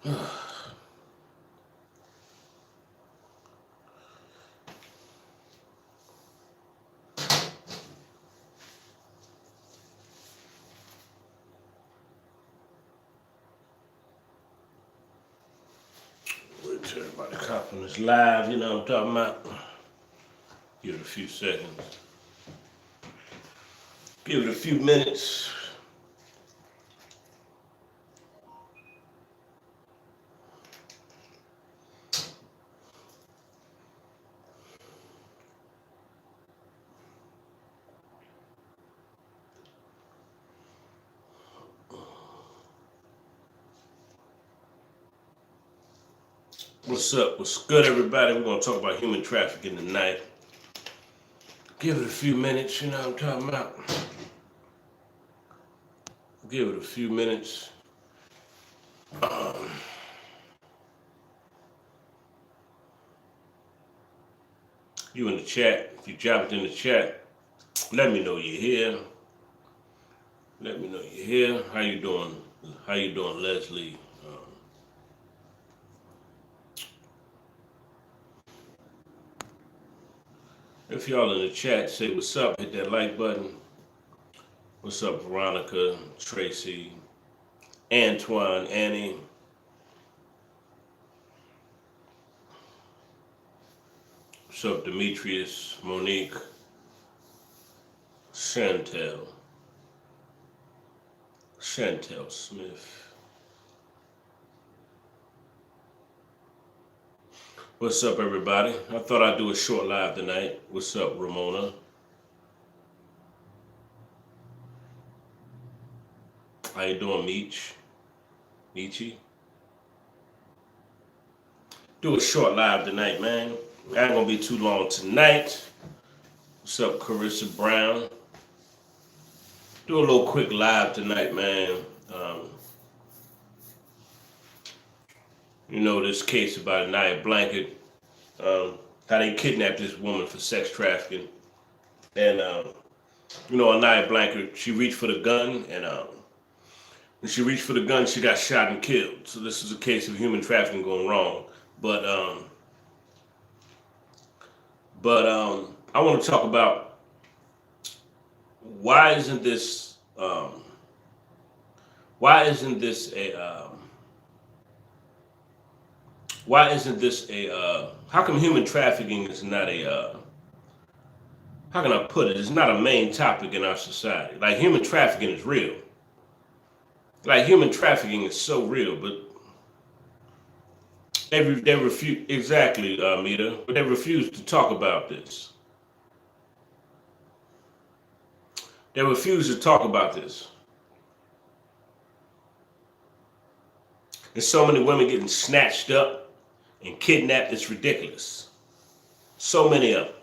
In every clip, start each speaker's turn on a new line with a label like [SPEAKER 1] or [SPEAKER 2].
[SPEAKER 1] Wait till everybody copping this live, you know what I'm talking about? Give it a few seconds. Give it a few minutes. What's up? What's good, everybody? We're going to talk about human trafficking tonight. Give it a few minutes, you know what I'm talking about? Give it a few minutes. You in the chat. If you drop it in the chat, let me know you're here. Let me know you're here. How you doing? How you doing, Leslie? If y'all in the chat, say what's up. Hit that like button. What's up, Veronica, Tracy, Antoine, Annie? What's up, Demetrius, Monique, Chantel Smith? What's up, everybody? I thought I'd do a short live tonight. What's up, Ramona? How you doing, Michi? Do a short live tonight, man. I ain't gonna be too long tonight. What's up, Carissa Brown? Do a little quick live tonight, man. You know this case about ANIAH Blanchard, how they kidnapped this woman for sex trafficking. And, you know, ANIAH Blanchard, she reached for the gun, and when she reached for the gun, she got shot and killed. So this is a case of human trafficking going wrong. But I want to talk about why isn't this a how come human trafficking is not a how can I put it? It's not a main topic in our society. Like human trafficking is real. Like human trafficking is so real, but they refuse exactly, Mita. But they refuse to talk about this. They refuse to talk about this. There's so many women getting snatched up and kidnapped. It's ridiculous. So many of them.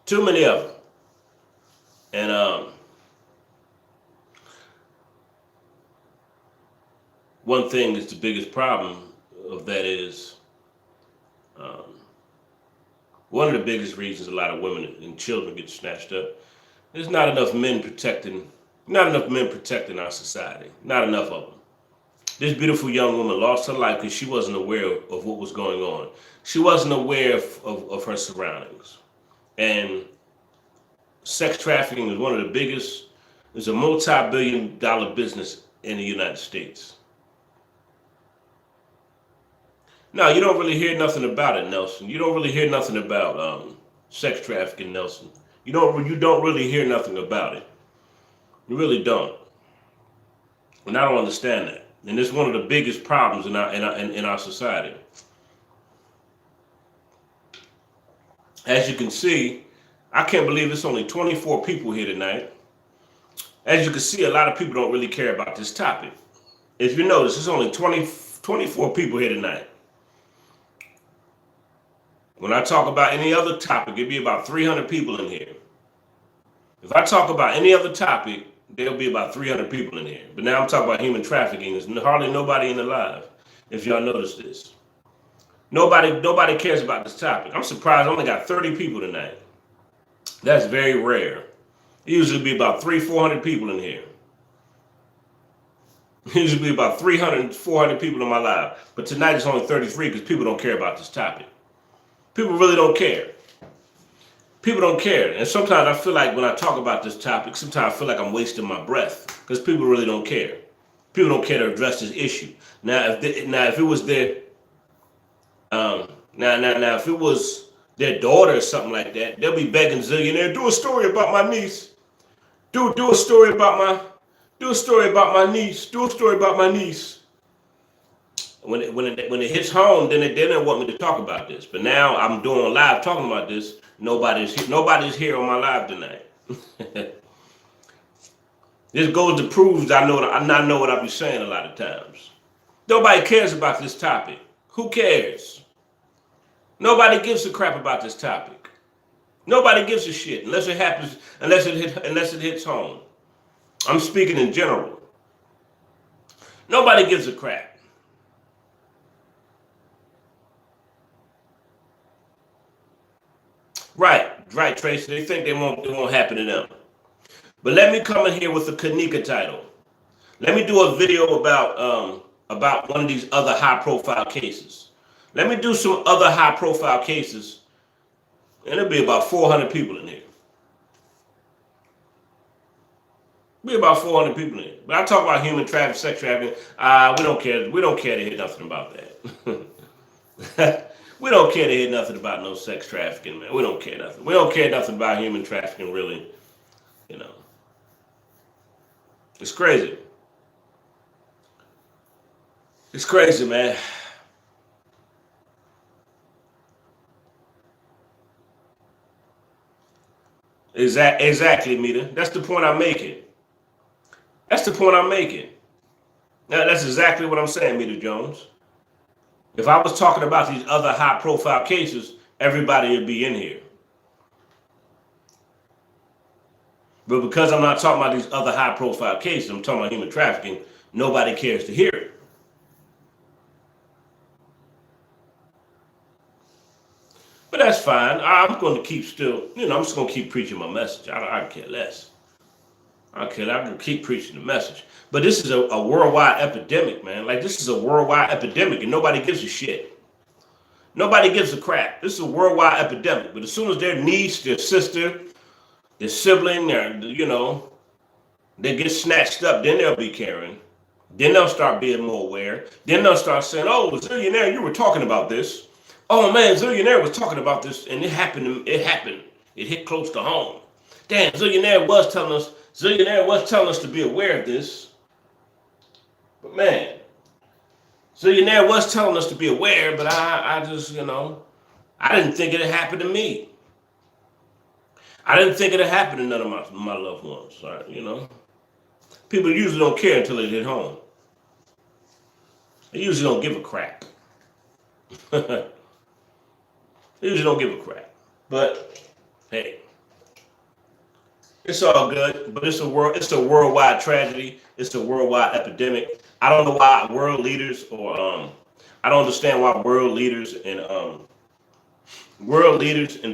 [SPEAKER 1] Too many of them. And one thing is the biggest problem of that is one of the biggest reasons a lot of women and children get snatched up. There's not enough men protecting our society. Not enough of them. This beautiful young woman lost her life because she wasn't aware of what was going on. She wasn't aware of her surroundings. And sex trafficking is one of the biggest, it's a multi-billion-dollar business in the United States. No, you don't really hear nothing about it, Nelson. You don't really hear nothing about sex trafficking, Nelson. You don't really hear nothing about it. You really don't. And I don't understand that. And it's one of the biggest problems in our society. As you can see, I can't believe it's only 24 people here tonight. As you can see, a lot of people don't really care about this topic. If you notice, it's only 24 people here tonight. When I talk about any other topic, it'd be about 300 people in here. If I talk about any other topic, there'll be about 300 people in here. But now I'm talking about human trafficking. There's hardly nobody in the live, if y'all notice this. Nobody cares about this topic. I'm surprised I only got 30 people tonight. That's very rare. It usually be about 300-400 people in here. It used to be about 300, 400 people in my live. But tonight it's only 33 because people don't care about this topic. People really don't care. People don't care. And sometimes I feel like when I talk about this topic, sometimes I feel like I'm wasting my breath because people really don't care. People don't care to address this issue. Now, if it was their, now, if it was their daughter or something like that, they'll be begging Zillionaire, do a story about my niece. Do a story about do a story about my niece. Do a story about my niece. When it hits home, then they don't want me to talk about this. But now I'm doing live talking about this. Nobody's here on my live tonight. This goes to prove I not know what I be saying a lot of times. Nobody cares about this topic. Who cares? Nobody gives a crap about this topic. Nobody gives a shit unless it happens, unless it hits home. I'm speaking in general. Nobody gives a crap. Right, Tracy. They think it won't happen to them. But let me come in here with the Kanika title. Let me do a video about one of these other high-profile cases. Let me do some other high-profile cases, and it'll be about 400 people in here. Be about 400 people in here. But I talk about human trafficking, sex trafficking. We don't care. We don't care to hear nothing about that. We don't care to hear nothing about no sex trafficking, man. We don't care nothing. We don't care nothing about human trafficking, really. You know, it's crazy. It's crazy, man. Exactly, Mita. That's the point I'm making. That's the point I'm making. Now, that's exactly what I'm saying, Mita Jones. If I was talking about these other high-profile cases, everybody would be in here. But because I'm not talking about these other high-profile cases, I'm talking about human trafficking, nobody cares to hear it. But that's fine. I'm going to keep still, I'm just going to keep preaching my message. I care less. I can keep preaching the message. But this is a worldwide epidemic, man. Like, this is a worldwide epidemic, and nobody gives a shit. Nobody gives a crap. This is a worldwide epidemic. But as soon as their niece, their sister, their sibling, they get snatched up, then they'll be caring. Then they'll start being more aware. Then they'll start saying, oh, Zillionaire, you were talking about this. Oh, man, Zillionaire was talking about this, and it happened. It happened. It hit close to home. Damn, Zillionaire was telling us to be aware of this. But, man, Zillionaire was telling us to be aware, but I just, I didn't think it had happened to me. I didn't think it had happened to none of my loved ones. People usually don't care until they get home. They usually don't give a crap. They usually don't give a crap. But hey, it's all good. But it's a worldwide tragedy. It's a worldwide epidemic. I don't know why world leaders I don't understand why world leaders and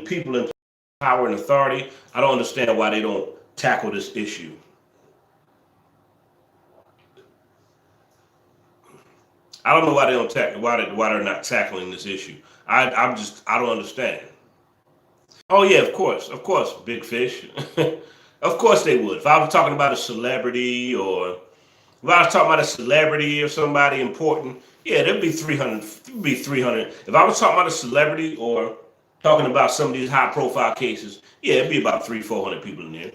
[SPEAKER 1] people in power and authority, I don't understand why they don't tackle this issue. I don't know why they don't tackle why they're not tackling this issue. I don't understand. Oh yeah, of course, big fish. Of course they would. If I was talking about a celebrity or somebody important, yeah, there'd be 300. There'd be 300. If I was talking about a celebrity or talking about some of these high-profile cases, yeah, it'd be about 400 people in there.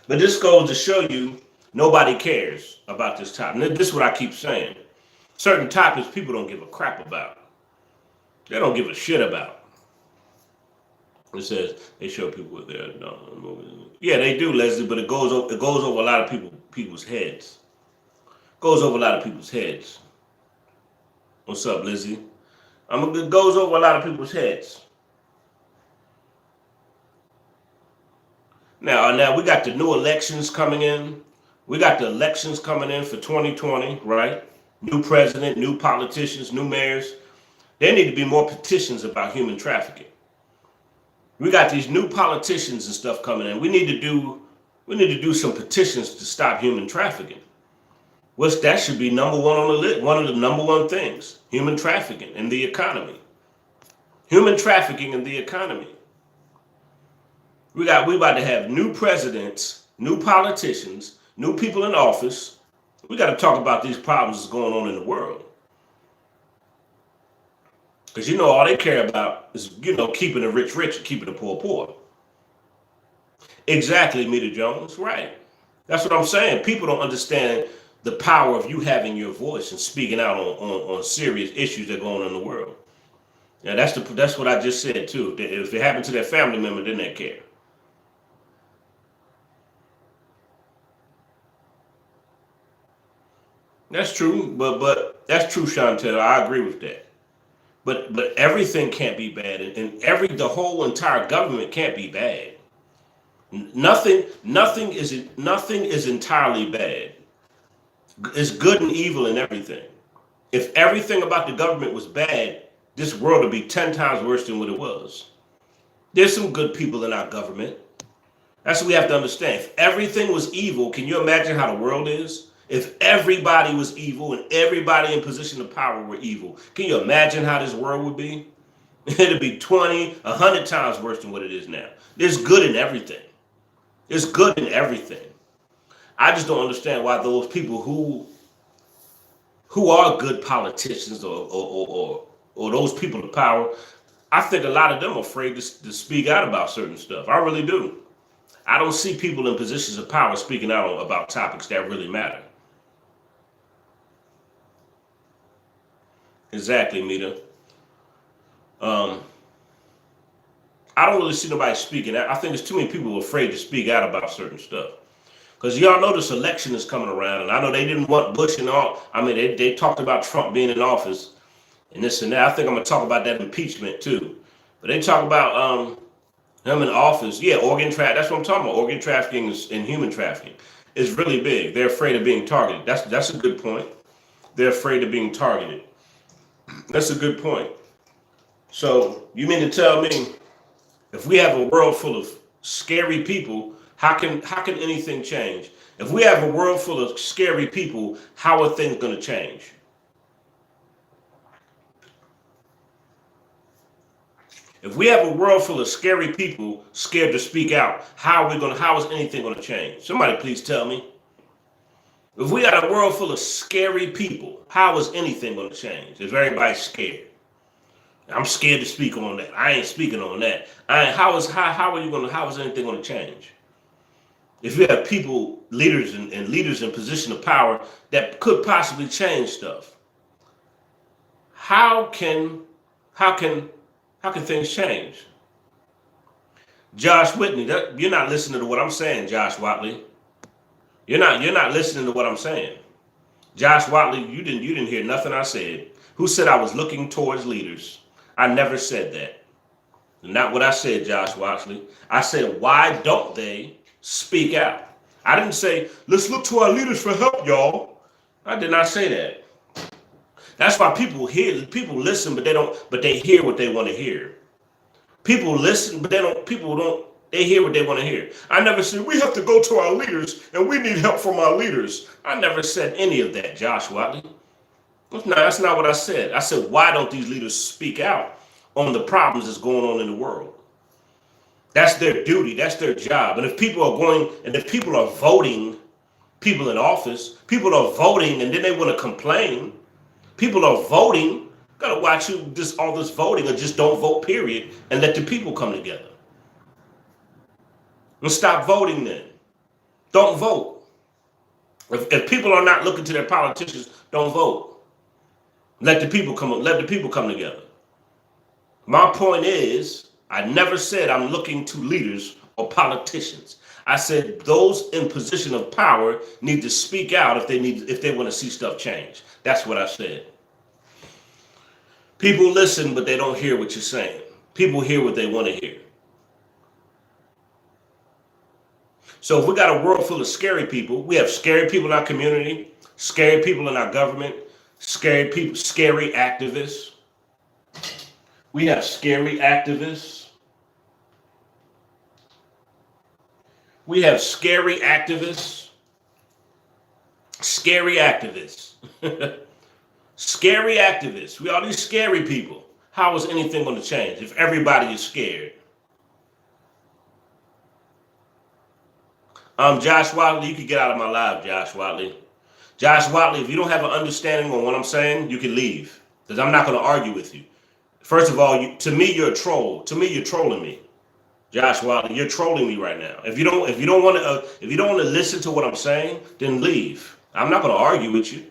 [SPEAKER 1] But this goes to show you nobody cares about this topic. This is what I keep saying. Certain topics people don't give a crap about. They don't give a shit about. It says they show people what they're doing. Yeah, they do, Leslie, but it goes over a lot of people's heads. It goes over a lot of people's heads. What's up, Lizzie? It goes over a lot of people's heads. Now we got the new elections coming in. We got the elections coming in for 2020, right? New president, new politicians, new mayors. There need to be more petitions about human trafficking. We got these new politicians and stuff coming in. We need to do some petitions to stop human trafficking. That should be number one on the list. One of the number one things: human trafficking in the economy. Human trafficking in the economy. We about to have new presidents, new politicians, new people in office. We got to talk about these problems that's going on in the world. Because all they care about is keeping the rich rich and keeping the poor poor. Exactly, Mita Jones. Right. That's what I'm saying. People don't understand the power of you having your voice and speaking out on serious issues that go on in the world. Yeah, that's what I just said too. If it happened to their family member, then they care. That's true, but that's true, Chantel. I agree with that. But everything can't be bad, and the whole entire government can't be bad. Nothing is entirely bad. It's good and evil in everything. If everything about the government was bad, this world would be 10 times worse than what it was. There's some good people in our government. That's what we have to understand. If everything was evil, can you imagine how the world is? If everybody was evil and everybody in position of power were evil, can you imagine how this world would be? It'd be 20, 100 times worse than what it is now. There's good in everything. There's good in everything. I just don't understand why those people who are good politicians or those people of power, I think a lot of them are afraid to speak out about certain stuff. I really do. I don't see people in positions of power speaking out about topics that really matter. Exactly, Mita. Um, I don't really see nobody speaking out. I think there's too many people afraid to speak out about certain stuff. Because y'all know this election is coming around, and I know they didn't want Bush and all. I mean, they talked about Trump being in office and this and that. I think I'm going to talk about that impeachment too. But they talk about him in office. Yeah, that's what I'm talking about. Organ trafficking and human trafficking is really big. They're afraid of being targeted. That's a good point. They're afraid of being targeted. That's a good point. So you mean to tell me if we have a world full of scary people, how can anything change? If we have a world full of scary people, how are things going to change? If we have a world full of scary people scared to speak out, how is anything going to change? Somebody please tell me. If we got a world full of scary people, how is anything going to change? If everybody's scared. I'm scared to speak on that. I ain't speaking on that. How is anything going to change? If you have people, leaders and leaders in position of power that could possibly change stuff, how can how can how can things change? Josh Whitney, you're not listening to what I'm saying, Josh Watley. You're not listening to what I'm saying. Josh Watley, you didn't hear nothing I said. Who said I was looking towards leaders? I never said that. Not what I said, Josh Watley. I said, why don't they speak out? I didn't say, let's look to our leaders for help, y'all. I did not say that. That's why people listen, but they hear what they want to hear. People listen, but they hear what they want to hear. I never said, we have to go to our leaders and we need help from our leaders. I never said any of that, Josh Watley. No, that's not what I said. I said, why don't these leaders speak out on the problems that's going on in the world? That's their duty. That's their job. And if people are voting people in office, people are voting and then they want to complain. People are voting. Gotta watch all this voting, or just don't vote, period, and let the people come together. And stop voting then. Don't vote. If people are not looking to their politicians, don't vote. Let the people come together. My point is, I never said I'm looking to leaders or politicians. I said those in position of power need to speak out if they want to see stuff change. That's what I said. People listen, but they don't hear what you're saying. People hear what they want to hear. So if we got a world full of scary people, we have scary people in our community, scary people in our government, scary people, scary activists. We have scary activists. We have scary activists. Scary activists. Scary activists. We are these scary people. How is anything going to change if everybody is scared? Josh Watley, you can get out of my live, Josh Watley. Josh Watley, if you don't have an understanding on what I'm saying, you can leave. Because I'm not going to argue with you. First of all, to me, you're a troll. To me, you're trolling me. Josh Watley, you're trolling me right now. If you don't want to listen to what I'm saying, then leave. I'm not going to argue with you.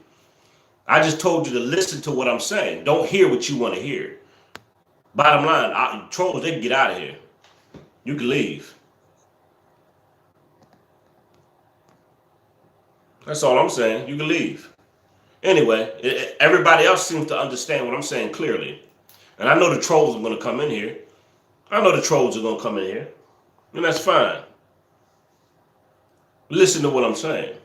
[SPEAKER 1] I just told you to listen to what I'm saying. Don't hear what you want to hear. Bottom line, trolls, they can get out of here. You can leave. That's all I'm saying. You can leave. Anyway, everybody else seems to understand what I'm saying clearly. And I know the trolls are going to come in here. I know the trolls are going to come in here. And that's fine. Listen to what I'm saying.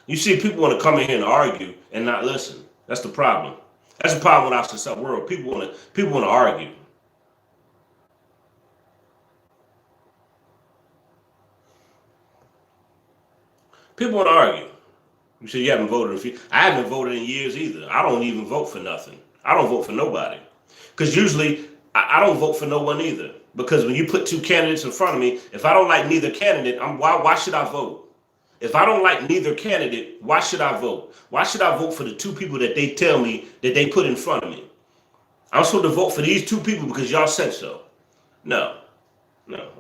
[SPEAKER 1] You see, people want to come in here and argue and not listen. That's the problem. That's the problem with our society world. People want to argue. People want to argue. You say you haven't voted I haven't voted in years either. I don't even vote for nothing. I don't vote for nobody. Because usually I don't vote for no one either. Because when you put two candidates in front of me, if I don't like neither candidate, why should I vote? If I don't like neither candidate, why should I vote? Why should I vote for the two people that they tell me that they put in front of me? I'm supposed to vote for these two people because y'all said so. No,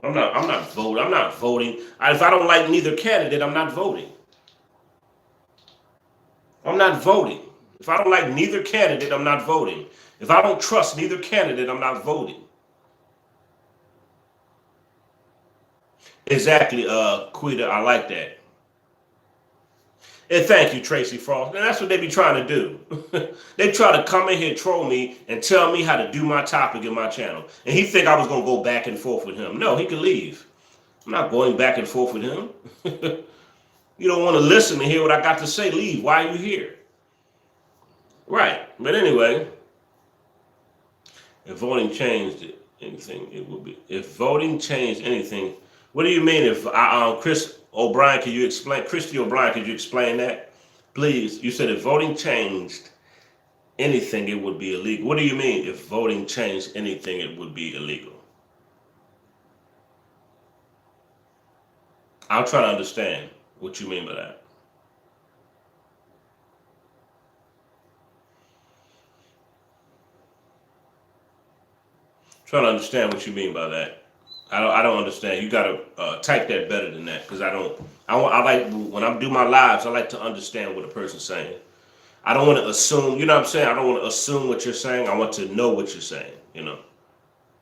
[SPEAKER 1] I'm not voting. I'm not voting. If I don't like neither candidate, I'm not voting. I'm not voting. If I don't like neither candidate, I'm not voting. If I don't trust neither candidate, I'm not voting. Exactly, Quita, I like that. And thank you, Tracy Frost. And that's what they be trying to do. They try to come in here, troll me, and tell me how to do my topic in my channel. And he think I was going to go back and forth with him. No, he can leave. I'm not going back and forth with him. You don't want to listen and hear what I got to say, leave. Why are you here? Right. But anyway, if voting changed anything, it would be. If voting changed anything, what do you mean if Chris O'Brien, can you explain? Christy O'Brien, could you explain that? Please. You said if voting changed anything, it would be illegal. What do you mean if voting changed anything, it would be illegal? I'll try to understand what you mean by that. Trying to understand what you mean by that. I don't understand. You gotta type that better than that because I like when I do my lives. I like to understand what a person's saying. I don't want to assume. You know what I'm saying? I don't want to assume what you're saying. I want to know what you're saying. You know.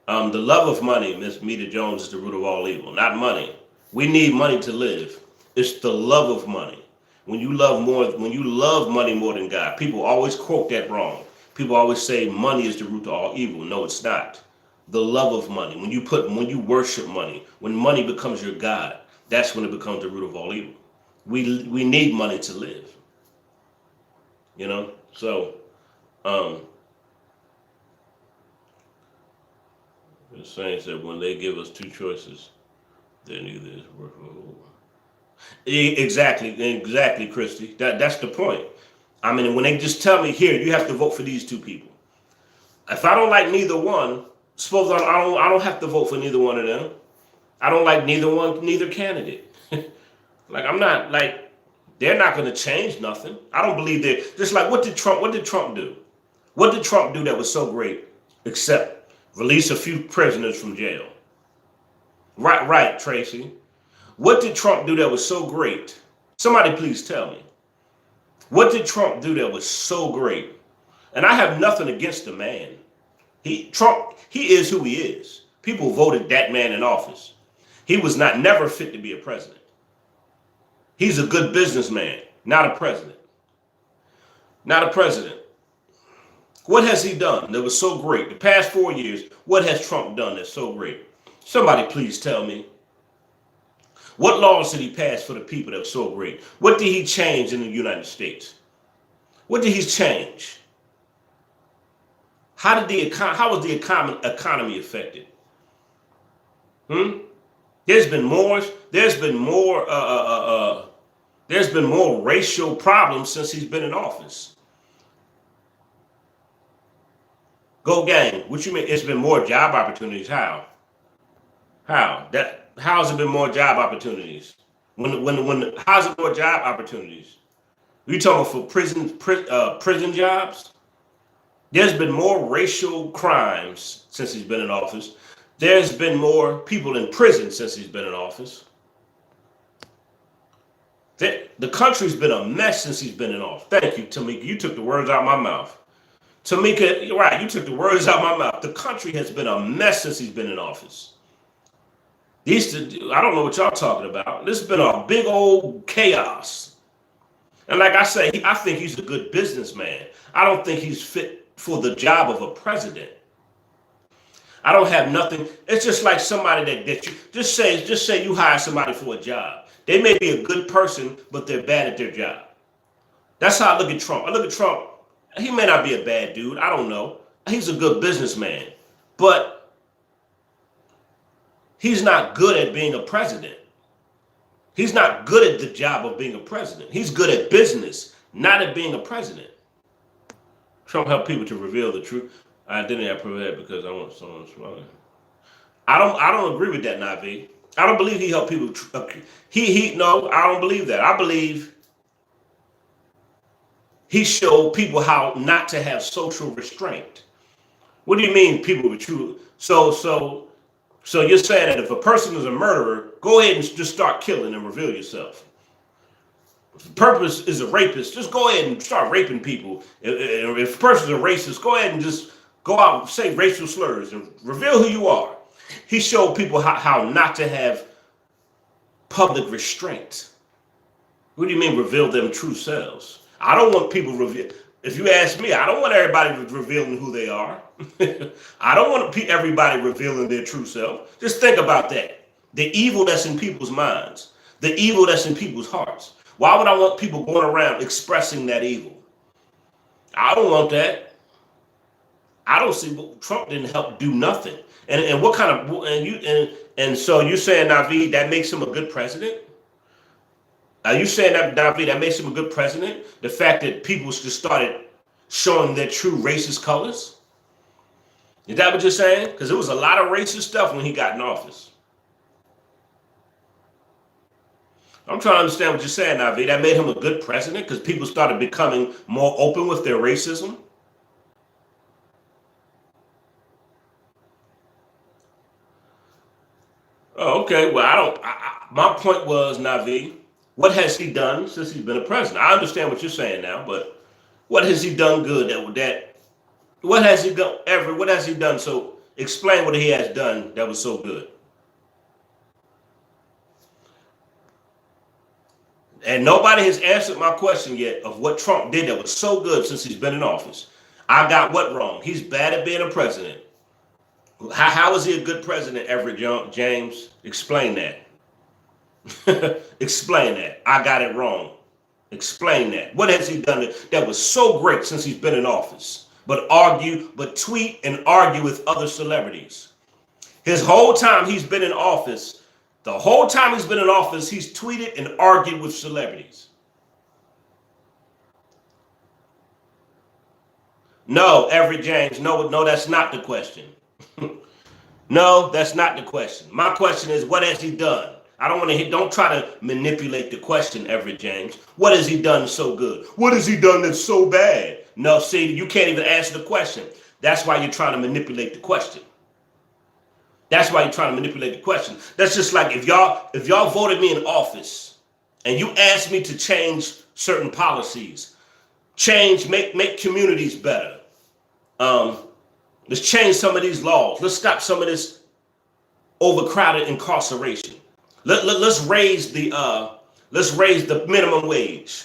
[SPEAKER 1] The love of money, Miss Meta Jones, is the root of all evil. Not money. We need money to live. It's the love of money. When you love money more than God, people always quote that wrong. People always say money is the root of all evil. No, it's not. The love of money. When you worship money, when money becomes your God, that's when it becomes the root of all evil. We need money to live. You know? So the saying that when they give us two choices, then either is workable. Exactly, Christy. That's the point. I mean, when they just tell me here, you have to vote for these two people. If I don't like neither one, suppose I don't have to vote for neither one of them. I don't like neither candidate. Like I'm not like they're not going to change nothing. I don't believe they just like what did Trump do? What did Trump do that was so great except release a few prisoners from jail? Right, Tracy. What did Trump do that was so great? Somebody please tell me. What did Trump do that was so great? And I have nothing against the man. Trump is who he is. People voted that man in office. He was never fit to be a president. He's a good businessman, not a president. Not a president. What has he done that was so great? The past 4 years, what has Trump done that's so great? Somebody please tell me. What laws did he pass for the people that were so great? What did he change in the United States? What did he change? How was the economy affected? There's been more There's been more racial problems since he's been in office. Go gang. What you mean? It's been more job opportunities. How? How's it been more job opportunities? How's it more job opportunities? You talking for prison jobs? There's been more racial crimes since he's been in office. There's been more people in prison since he's been in office. The country's been a mess since he's been in office. Thank you, Tamika. You took the words out of my mouth. Tamika, you're right. You took the words out of my mouth. The country has been a mess since he's been in office. I don't know what y'all talking about. This has been a big old chaos. And like I say, I think he's a good businessman. I don't think he's fit for the job of a president. I don't have nothing. It's just like somebody that you just say you hire somebody for a job. They may be a good person, but they're bad at their job. That's how I look at Trump. I look at Trump. He may not be a bad dude. I don't know. He's a good businessman, but he's not good at being a president. He's not good at the job of being a president. He's good at business, not at being a president. Trump helped people to reveal the truth. I didn't have prepared because I want someone smiling. I don't agree with that, Navi. I don't believe he helped people. No, I don't believe that. I believe he showed people how not to have social restraint. What do you mean people were true? So you're saying that if a person is a murderer, go ahead and just start killing and reveal yourself. If the purpose is a rapist, just go ahead and start raping people. If a person is a racist, go ahead and just go out and say racial slurs and reveal who you are. He showed people how not to have public restraint. What do you mean reveal them true selves? I don't want people reveal. If you ask me, I don't want everybody revealing who they are. I don't want everybody revealing their true self. Just think about that. The evil that's in people's minds, the evil that's in people's hearts. Why would I want people going around expressing that evil? I don't want that. I don't see. Trump didn't help do nothing. And what kind of and so you're saying, Naveed, that makes him a good president? Are you saying that, Naveed, that makes him a good president? The fact that people just started showing their true racist colors? Is that what you're saying? Because there was a lot of racist stuff when he got in office. I'm trying to understand what you're saying, Naveed. That made him a good president because people started becoming more open with their racism? Oh, okay. Well, my point was, Naveed, what has he done since he's been a president? I understand what you're saying now, but what has he done good what has he done what has he done? So explain what he has done that was so good. And nobody has answered my question yet of what Trump did that was so good since he's been in office. I got what wrong? He's bad at being a president. How is he a good president, Everett James? Explain that. Explain that. I got it wrong. Explain that. What has he done that was so great since he's been in office? But tweet and argue with other celebrities. His whole time he's been in office, he's tweeted and argued with celebrities. No, Everett James, no, that's not the question. No, that's not the question. My question is, what has he done? I don't want to don't try to manipulate the question, Everett James. What has he done so good? What has he done that's so bad? No, see, you can't even answer the question. That's why you're trying to manipulate the question. That's why you're trying to manipulate the question. That's just like if y'all voted me in office and you asked me to change certain policies, make communities better. Let's change some of these laws. Let's stop some of this overcrowded incarceration. Let's raise the minimum wage.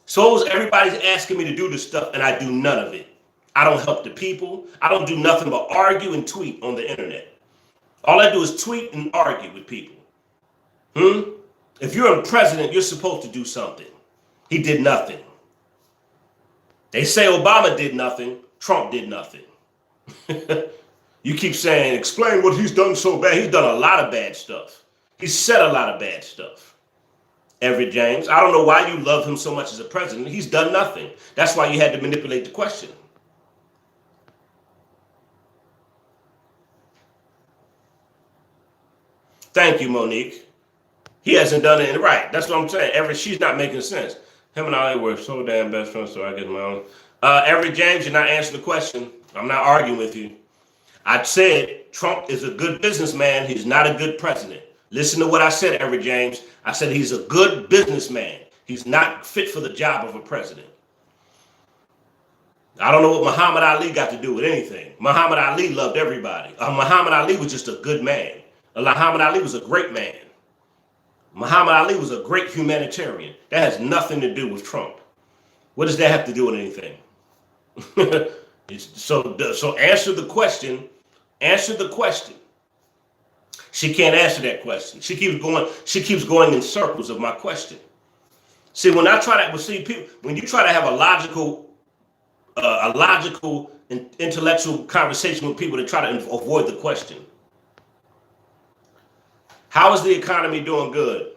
[SPEAKER 1] So everybody's asking me to do this stuff, and I do none of it. I don't help the people. I don't do nothing but argue and tweet on the internet. All I do is tweet and argue with people. If you're a president, you're supposed to do something. He did nothing. They say Obama did nothing. Trump did nothing. You keep saying, explain what he's done so bad. He's done a lot of bad stuff. He's said a lot of bad stuff. Everett James. I don't know why you love him so much as a president. He's done nothing. That's why you had to manipulate the question. Thank you, Monique. He hasn't done it right. That's what I'm saying. Everett, she's not making sense. Him and I were so damn best friends, so I get my own. Everett James, you're not answering the question. I'm not arguing with you. I said Trump is a good businessman. He's not a good president. Listen to what I said, Everett James. I said he's a good businessman. He's not fit for the job of a president. I don't know what Muhammad Ali got to do with anything. Muhammad Ali loved everybody. Muhammad Ali was just a good man. Muhammad Ali was a great man. Muhammad Ali was a great humanitarian. That has nothing to do with Trump. What does that have to do with anything? So answer the question. Answer the question. She can't answer that question. She keeps going in circles of my question. See, when I try to see people, when you try to have a logical, intellectual conversation with people to try to avoid the question. How is the economy doing good,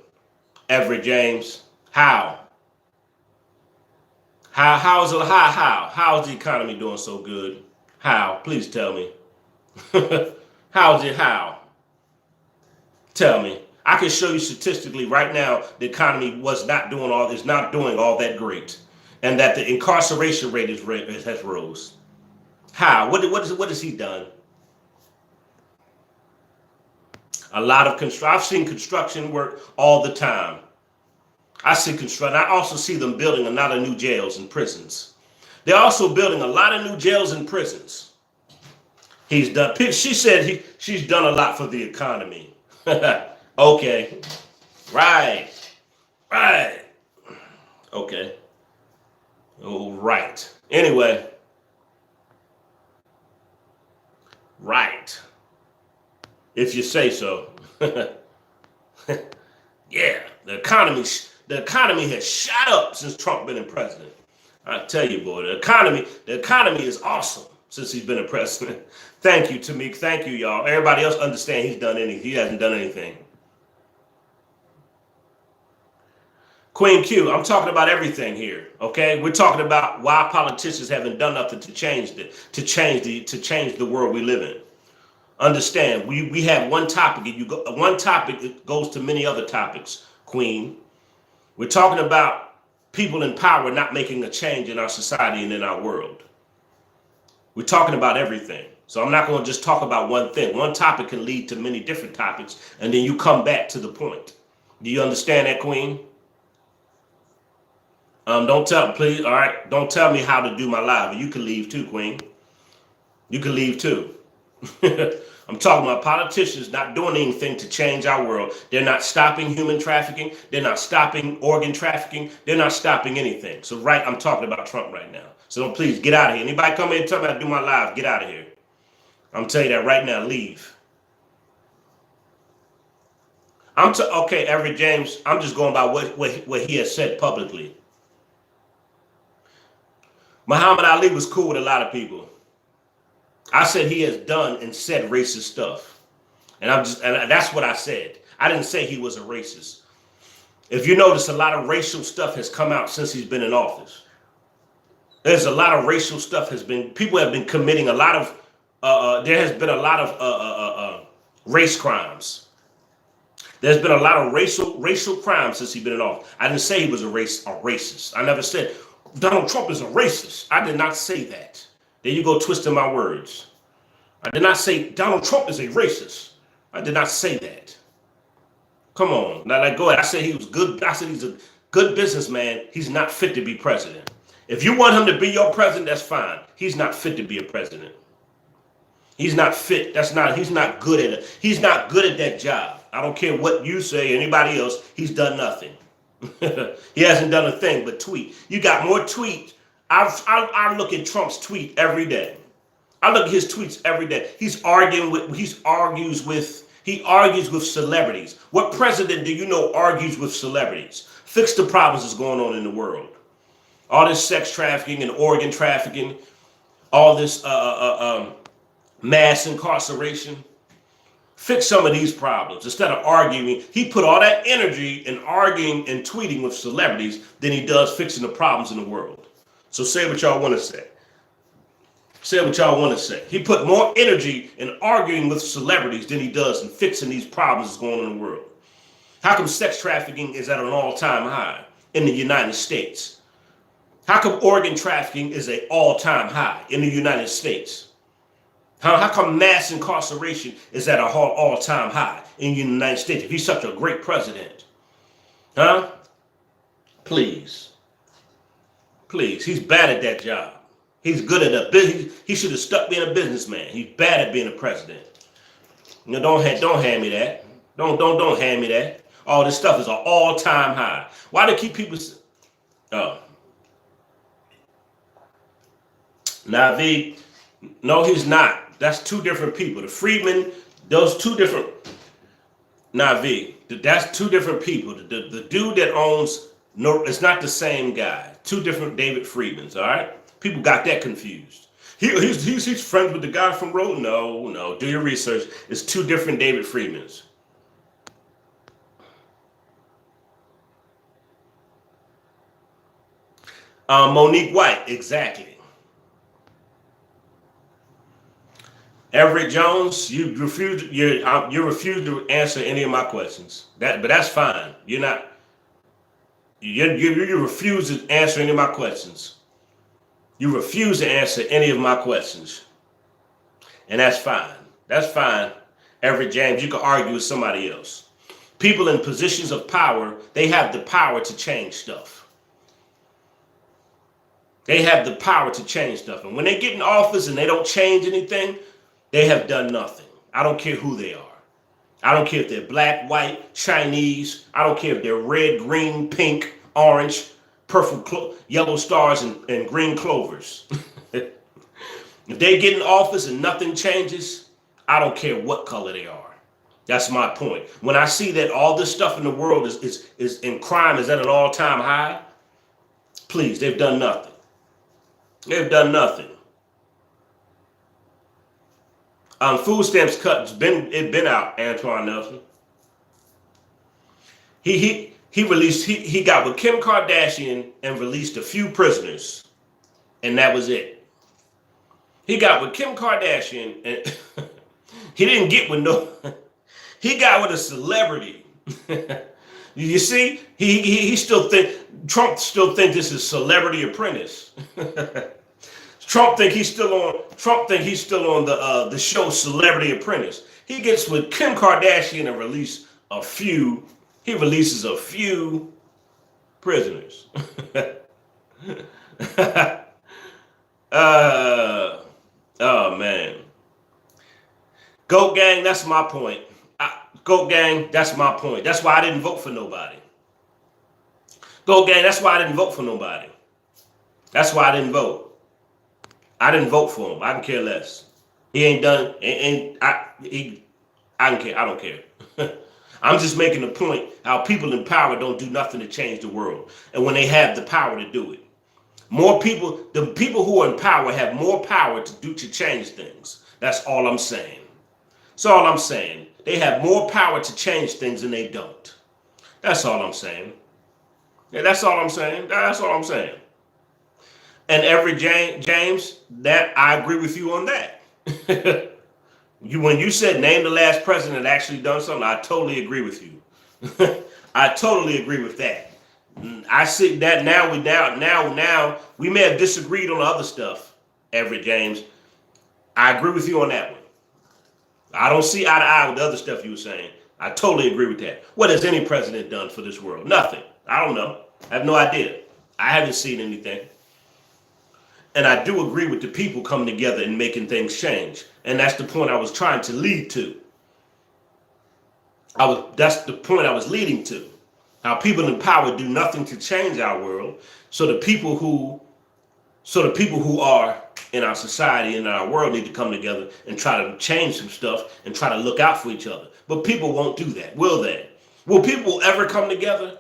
[SPEAKER 1] Everett James? How is the economy doing so good? How? Please tell me. How? Tell me. I can show you statistically right now the economy is not doing all that great, and that the incarceration rate has rose. How? What has he done? A lot of construction. I've seen construction work all the time. I see construction. I also see them building a lot of new jails and prisons. They're also building a lot of new jails and prisons. He's done. She said she's done a lot for the economy. Okay. Right. Okay. Oh, right. Anyway. Right. If you say so. Yeah, the economy has shot up since Trump been in president. I tell you, boy, the economy is awesome since he's been a president. Thank you, Tamik. Thank you, y'all. Everybody else understand he hasn't done anything. Queen Q, I'm talking about everything here. Okay, we're talking about why politicians haven't done nothing to change the world we live in. Understand, we have one topic, and one topic that goes to many other topics, Queen. We're talking about people in power not making a change in our society and in our world. We're talking about everything. So I'm not going to just talk about one thing. One topic can lead to many different topics, and then you come back to the point. Do you understand that, Queen? Please, all right, don't tell me how to do my live. You can leave too, Queen. You can leave too. I'm talking about politicians not doing anything to change our world. They're not stopping human trafficking. They're not stopping organ trafficking. They're not stopping anything. So I'm talking about Trump right now. So please get out of here. Anybody come in and tell me how to do my live, get out of here. I'm telling you that right now, leave. Okay, Everett James, I'm just going by what he has said publicly. Muhammad Ali was cool with a lot of people. I said he has done and said racist stuff. And that's what I said. I didn't say he was a racist. If you notice, a lot of racial stuff has come out since he's been in office. There's a lot of racial stuff people have been committing a lot of, there has been a lot of race crimes. There's been a lot of racial crimes since he's been in office. I didn't say he was a racist. I never said Donald Trump is a racist. I did not say that. There you go, twisting my words. I did not say Donald Trump is a racist. I did not say that. Come on. Now, go ahead. I said he was good. I said he's a good businessman. He's not fit to be president. If you want him to be your president, that's fine. He's not fit to be a president. He's not fit. He's not good at it. He's not good at that job. I don't care what you say, anybody else. He's done nothing. He hasn't done a thing but tweet. You got more tweets. I look at Trump's tweet every day. I look at his tweets every day. He argues with celebrities. What president do you know argues with celebrities? Fix the problems that's going on in the world. All this sex trafficking and organ trafficking, all this mass incarceration. Fix some of these problems instead of arguing. He put all that energy in arguing and tweeting with celebrities than he does fixing the problems in the world. So say what y'all want to say. Say what y'all want to say. He put more energy in arguing with celebrities than he does in fixing these problems that's going on in the world. How come sex trafficking is at an all-time high in the United States? How come organ trafficking is an all-time high in the United States? How come mass incarceration is at an all-time high in the United States if he's such a great president? Huh? Please. Please. He's bad at that job. He's good at that business. He should have stuck being a businessman. He's bad at being a president. You know, don't hand me that. Don't hand me that. All this stuff is an all-time high. Why do keep people? Oh. Navi, no, he's not. That's two different people. The Freedmen, those two different. Navi, that's two different people. The dude that owns, no, it's not the same guy. Two different David Friedmans, all right? People got that confused. He's friends with the guy from Road. No, do your research. It's two different David Friedmans. Monique White, exactly. Everett Jones, you refuse to answer any of my questions. But that's fine. You refuse to answer any of my questions. You refuse to answer any of my questions. And that's fine. That's fine. Everett James, you can argue with somebody else. People in positions of power, they have the power to change stuff. They have the power to change stuff. And when they get in office and they don't change anything, they have done nothing. I don't care who they are. I don't care if they're black, white, Chinese. I don't care if they're red, green, pink, orange, purple, yellow stars, and green clovers. If they get in office and nothing changes, I don't care what color they are. That's my point. When I see that all this stuff in the world is in crime is at an all-time high, please, they've done nothing. They've done nothing. Food stamps cut. It's been out. Antoine Nelson. He released. He got with Kim Kardashian and released a few prisoners, and that was it. He got with Kim Kardashian and he didn't get with no. He got with a celebrity. You see, he still Trump still think this is Celebrity Apprentice. Trump think he's still on the show Celebrity Apprentice. He gets with Kim Kardashian and he releases a few prisoners. Oh man. Goat gang, that's my point. Goat gang, that's my point. That's why I didn't vote for nobody. Goat gang, that's why I didn't vote for nobody. That's why I didn't vote. I didn't vote for him. I can care less. He ain't done. I don't care. I don't care. I'm just making the point how people in power don't do nothing to change the world, and when they have the power to do it, the people who are in power have more power to change things. That's all I'm saying. That's all I'm saying. They have more power to change things than they don't. That's all I'm saying. Yeah, that's all I'm saying. That's all I'm saying. And Everett James, that I agree with you on that. When you said name the last president that actually done something, I totally agree with you. I totally agree with that. I see that now we may have disagreed on the other stuff, Everett James. I agree with you on that one. I don't see eye to eye with the other stuff you were saying. I totally agree with that. What has any president done for this world? Nothing. I don't know. I have no idea. I haven't seen anything. And I do agree with the people coming together and making things change. And that's the point I was trying to lead to. That's the point I was leading to. How people in power do nothing to change our world. So the people who are in our society and in our world need to come together and try to change some stuff and try to look out for each other. But people won't do that, will they? Will people ever come together?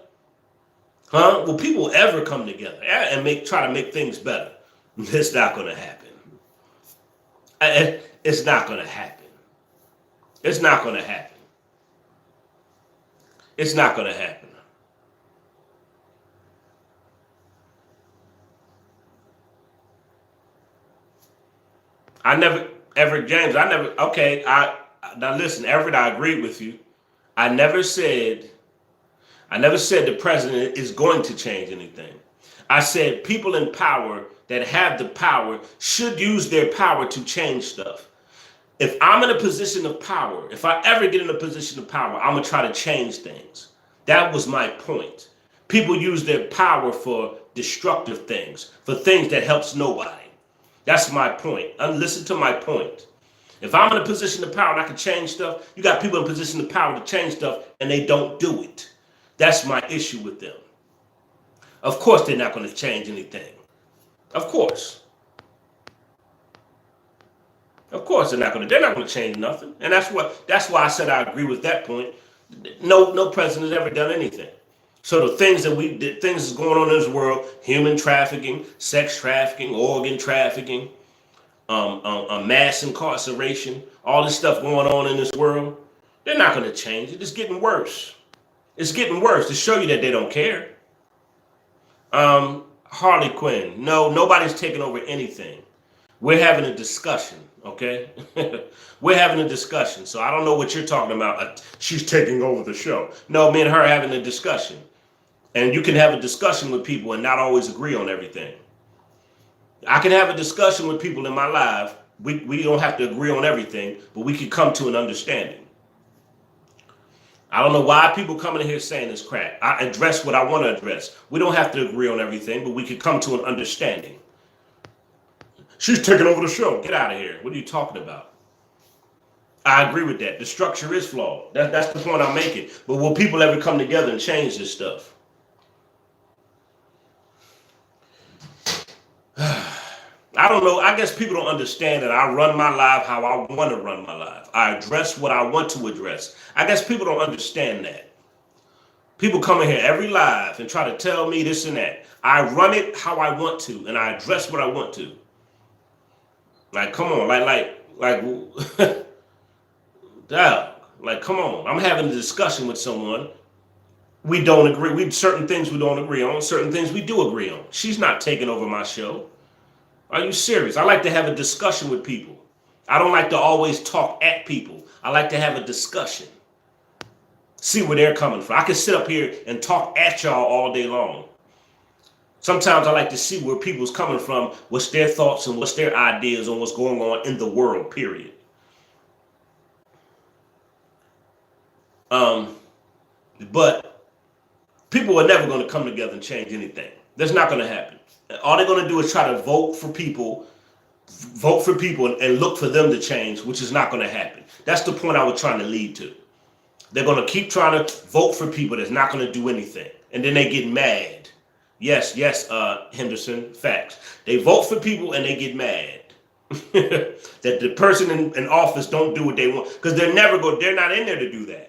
[SPEAKER 1] Huh? Will people ever come together and try to make things better? It's not going to happen. It's not going to happen. It's not going to happen. It's not going to happen. Everett James, now listen, Everett, I agree with you. I never said the president is going to change anything. I said people in power that have the power should use their power to change stuff. If I'm in a position of power, if I ever get in a position of power, I'm going to try to change things. That was my point. People use their power for destructive things, for things that helps nobody. That's my point. Listen to my point. If I'm in a position of power and I can change stuff, you got people in a position of power to change stuff and they don't do it. That's my issue with them. Of course they're not going to change anything. Of course. Of course they're not going to change nothing. And that's why I said I agree with that point. No president has ever done anything. So the things that's going on in this world, human trafficking, sex trafficking, organ trafficking, mass incarceration, all this stuff going on in this world, they're not going to change it. It's getting worse. It's getting worse to show you that they don't care. Harley Quinn, no, nobody's taking over anything. We're having a discussion, okay? We're having a discussion. So I don't know what you're talking about. She's taking over the show. No, me and her are having a discussion. And you can have a discussion with people and not always agree on everything. I can have a discussion with people in my life. We don't have to agree on everything, but we can come to an understanding. I don't know why people coming in here saying this crap. I address what I want to address. We don't have to agree on everything, but we can come to an understanding. She's taking over the show. Get out of here. What are you talking about? I agree with that. The structure is flawed. That's the point I'm making. But will people ever come together and change this stuff? I don't know. I guess people don't understand that I run my life how I want to run my life. I address what I want to address. I guess people don't understand that. People come in here every live and try to tell me this and that. I run it how I want to, and I address what I want to. Like, come on, like, come on. I'm having a discussion with someone. We don't agree. Certain things we don't agree on. Certain things we do agree on. She's not taking over my show. Are you serious? I like to have a discussion with people. I don't like to always talk at people. I like to have a discussion. See where they're coming from. I can sit up here and talk at y'all all day long. Sometimes I like to see where people's coming from, what's their thoughts and what's their ideas on what's going on in the world, period. But people are never going to come together and change anything. That's not going to happen. All they're going to do is try to vote for people and look for them to change, which is not going to happen. That's the point I was trying to lead to. They're going to keep trying to vote for people that's not going to do anything. And then they get mad. Yes, Henderson, facts. They vote for people and they get mad. That the person in office don't do what they want. Because they're not in there to do that.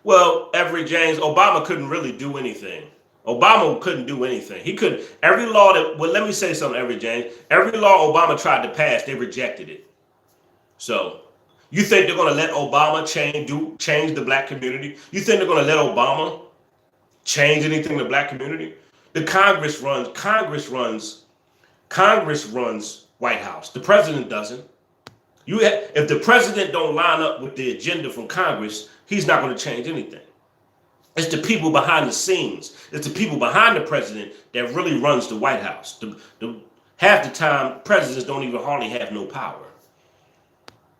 [SPEAKER 1] Well, Everett James, Obama couldn't really do anything. Obama couldn't do anything. He couldn't. Every law let me say something, Everett James. Every law Obama tried to pass, they rejected it. So, you think they're going to let Obama change the black community? You think they're going to let Obama change anything in the black community? The Congress runs White House. The president doesn't. If the president don't line up with the agenda from Congress, he's not going to change anything. It's the people behind the scenes. It's the people behind the president that really runs the White House. Half the time, presidents don't even hardly have no power.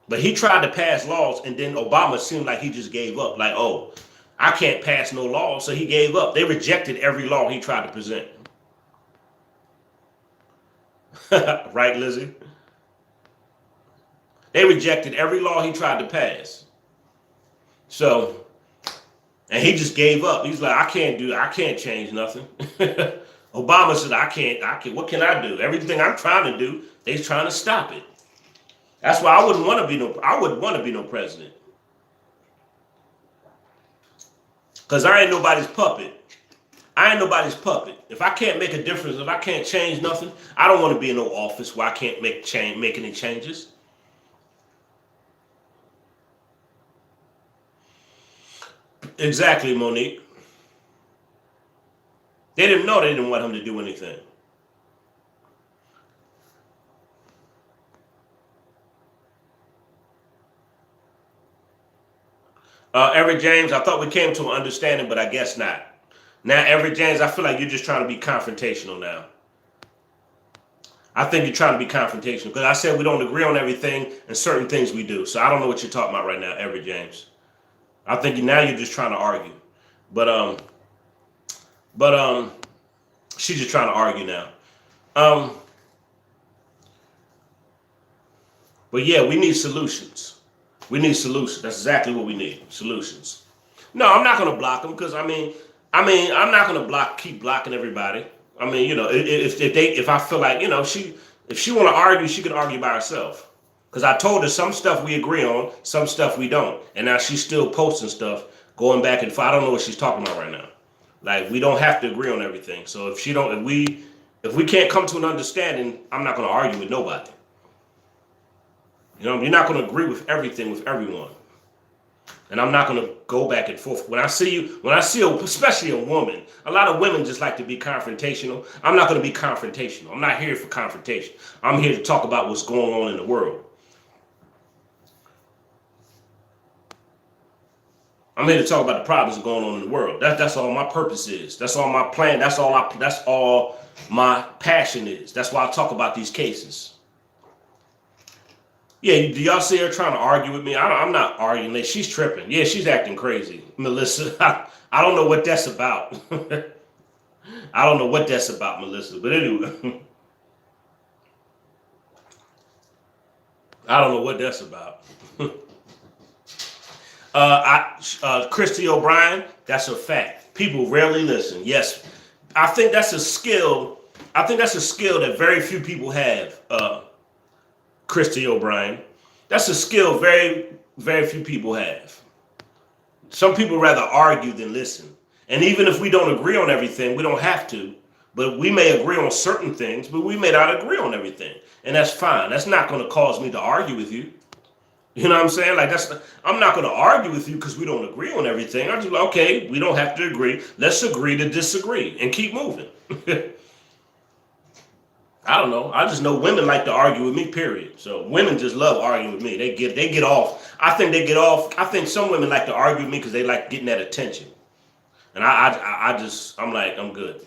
[SPEAKER 1] But he tried to pass laws, and then Obama seemed like he just gave up. Like, oh, I can't pass no laws, so he gave up. They rejected every law he tried to present. Right, Lizzie? They rejected every law he tried to pass. So, and he just gave up. He's like, I can't change nothing. Obama said, I can't, what can I do? Everything I'm trying to do, they're trying to stop it. That's why I wouldn't want to be no president. Because I ain't nobody's puppet. I ain't nobody's puppet. If I can't make a difference, if I can't change nothing, I don't want to be in no office where I can't make any changes. Exactly, Monique. They didn't know they didn't want him to do anything. Eric James, I thought we came to an understanding, but I guess not. Now, Eric James, I feel like you're just trying to be confrontational now. I think you're trying to be confrontational because I said we don't agree on everything and certain things we do. So I don't know what you're talking about right now, Eric James. I think now you're just trying to argue. But but she's just trying to argue now. Um, but yeah, we need solutions. We need solutions. That's exactly what we need. Solutions. No, I'm not gonna block them because I'm not gonna keep blocking everybody. I mean, if I feel like, if she want to argue, she can argue by herself. Because I told her some stuff we agree on, some stuff we don't, and now she's still posting stuff, going back and forth. I don't know what she's talking about right now. Like we don't have to agree on everything. So if we can't come to an understanding, I'm not gonna argue with nobody. You're not gonna agree with everything with everyone. And I'm not going to go back and forth. When I see especially a woman, a lot of women just like to be confrontational. I'm not going to be confrontational. I'm not here for confrontation. I'm here to talk about what's going on in the world. I'm here to talk about the problems going on in the world. That's all my purpose is. That's all my plan. That's all my passion is. That's why I talk about these cases. Yeah, do y'all see her trying to argue with me? I'm not arguing. Like, she's tripping. Yeah, she's acting crazy. Melissa, I don't know what that's about. I don't know what that's about, Melissa. But anyway, I don't know what that's about. Christy O'Brien, that's a fact. People rarely listen. Yes, I think that's a skill. I think that's a skill that very few people have. Christy O'Brien. That's a skill very, very few people have. Some people rather argue than listen. And even if we don't agree on everything, we don't have to. But we may agree on certain things, but we may not agree on everything. And that's fine. That's not going to cause me to argue with you. You know what I'm saying? I'm not going to argue with you because we don't agree on everything. I'm just like, okay, we don't have to agree. Let's agree to disagree and keep moving. I don't know. I just know women like to argue with me, period. So women just love arguing with me. They get off. I think they get off. I think some women like to argue with me because they like getting that attention. And I'm like, I'm good.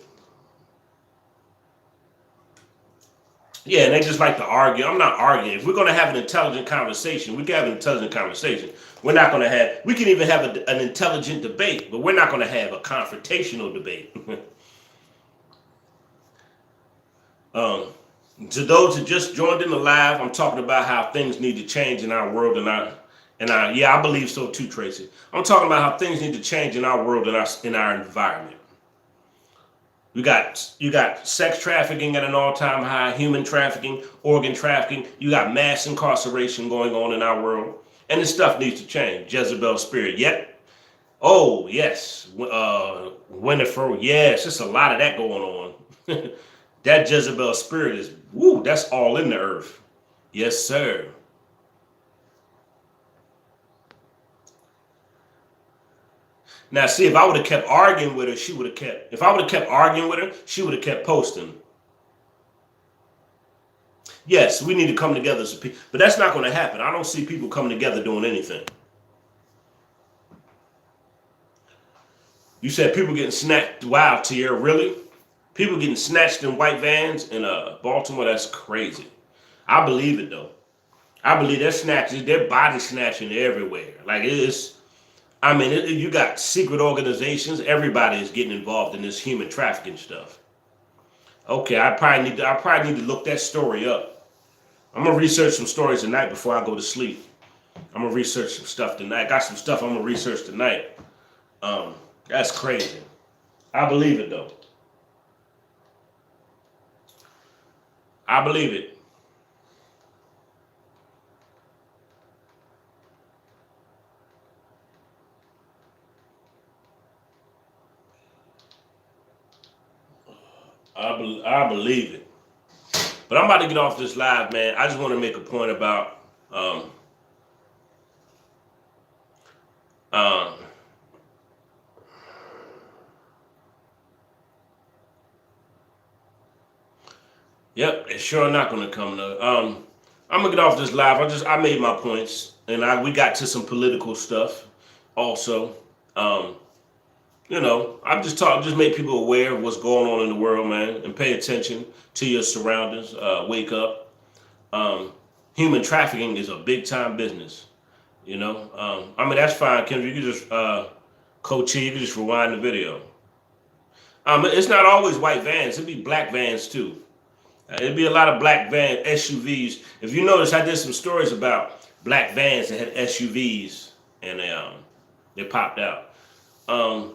[SPEAKER 1] Yeah, and they just like to argue. I'm not arguing. If we're going to have an intelligent conversation, we can have an intelligent conversation. We can even have an intelligent debate, but we're not going to have a confrontational debate. To those who just joined in the live, I'm talking about how things need to change in our world yeah, I believe so too, Tracy. I'm talking about how things need to change in our world and in our environment. You got sex trafficking at an all-time high, human trafficking, organ trafficking. You got mass incarceration going on in our world, and this stuff needs to change. Jezebel spirit, yet. Oh yes, Winifred. Yes, there's a lot of that going on. That Jezebel spirit is, woo, that's all in the earth. Yes, sir. Now, see, if I would have kept arguing with her, if I would have kept arguing with her, she would have kept posting. Yes, we need to come together as people, but that's not going to happen. I don't see people coming together doing anything. You said people getting snatched. Wow, Tierra, really? People getting snatched in white vans in Baltimore, that's crazy. I believe it, though. I believe they're body snatching everywhere. Like you got secret organizations. Everybody is getting involved in this human trafficking stuff. Okay, I probably need to look that story up. I'm gonna research some stories tonight before I go to sleep. I'm gonna research some stuff tonight. Got some stuff I'm gonna research tonight. That's crazy. I believe it though. I believe it. I believe it. But I'm about to get off this live, man. I just want to make a point about um, yep, it's sure not gonna come to. I'm gonna get off this live. I made my points, and we got to some political stuff also. Um, I just make people aware of what's going on in the world, man, and pay attention to your surroundings. Wake up. Um, Human trafficking is a big time business. I mean that's fine, Kendra. You can just Coach, you can just rewind the video. It's not always white vans. It'd be black vans too. It'd be a lot of black van SUVs. If you notice, I did some stories about black vans that had SUVs, and they popped out. Um,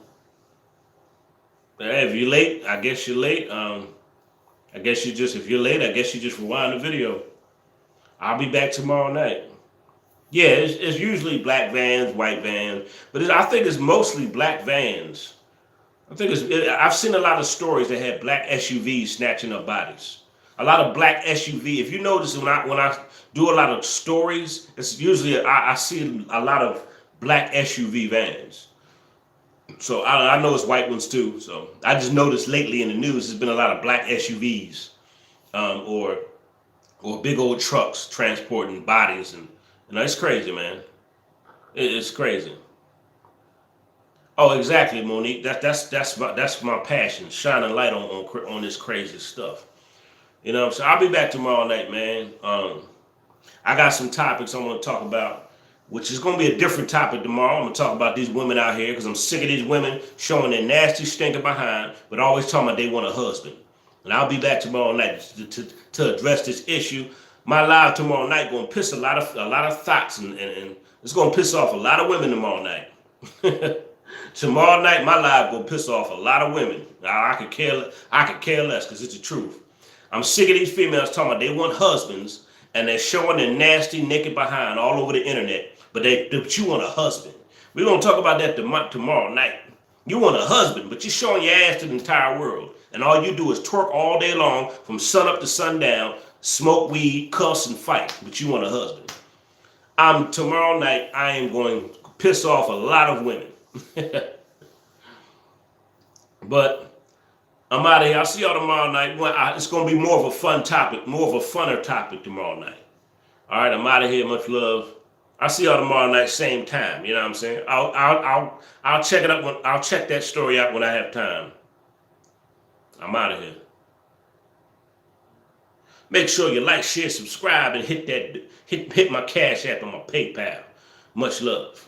[SPEAKER 1] if you're late, I guess you're late. I guess you just if you're late, I guess you just rewind the video. I'll be back tomorrow night. Yeah, it's usually black vans, white vans, but I think it's mostly black vans. I've seen a lot of stories that had black SUVs snatching up bodies. A lot of black SUV. If you notice when I do a lot of stories, it's usually I see a lot of black SUV vans. So I know it's white ones too. So I just noticed lately in the news there's been a lot of black SUVs, or big old trucks transporting bodies, and it's crazy, man. It's crazy. Oh, exactly, Monique. That's my passion, shining light on this crazy stuff. So I'll be back tomorrow night, man. I got some topics I want to talk about, which is going to be a different topic tomorrow. I'm going to talk about these women out here because I'm sick of these women showing their nasty stinking behind, but always talking about they want a husband. And I'll be back tomorrow night to address this issue. My live tomorrow night going to piss a lot of thoughts, and it's going to piss off a lot of women tomorrow night. Tomorrow night, my live gonna piss off a lot of women. I could care less because it's the truth. I'm sick of these females talking about they want husbands and they're showing their nasty naked behind all over the internet. But you want a husband. We're gonna talk about that tomorrow night. You want a husband, but you're showing your ass to the entire world, and all you do is twerk all day long from sun up to sundown, smoke weed, cuss, and fight. But you want a husband. Tomorrow night. I am going to piss off a lot of women. But I'm out of here. I'll see y'all tomorrow night. It's going to be more of a fun topic, more of a funner topic tomorrow night. All right, I'm out of here. Much love. I'll see y'all tomorrow night, same time. You know what I'm saying? I'll check it up. I'll check that story out when I have time. I'm out of here. Make sure you like, share, subscribe, and hit my Cash App and my PayPal. Much love.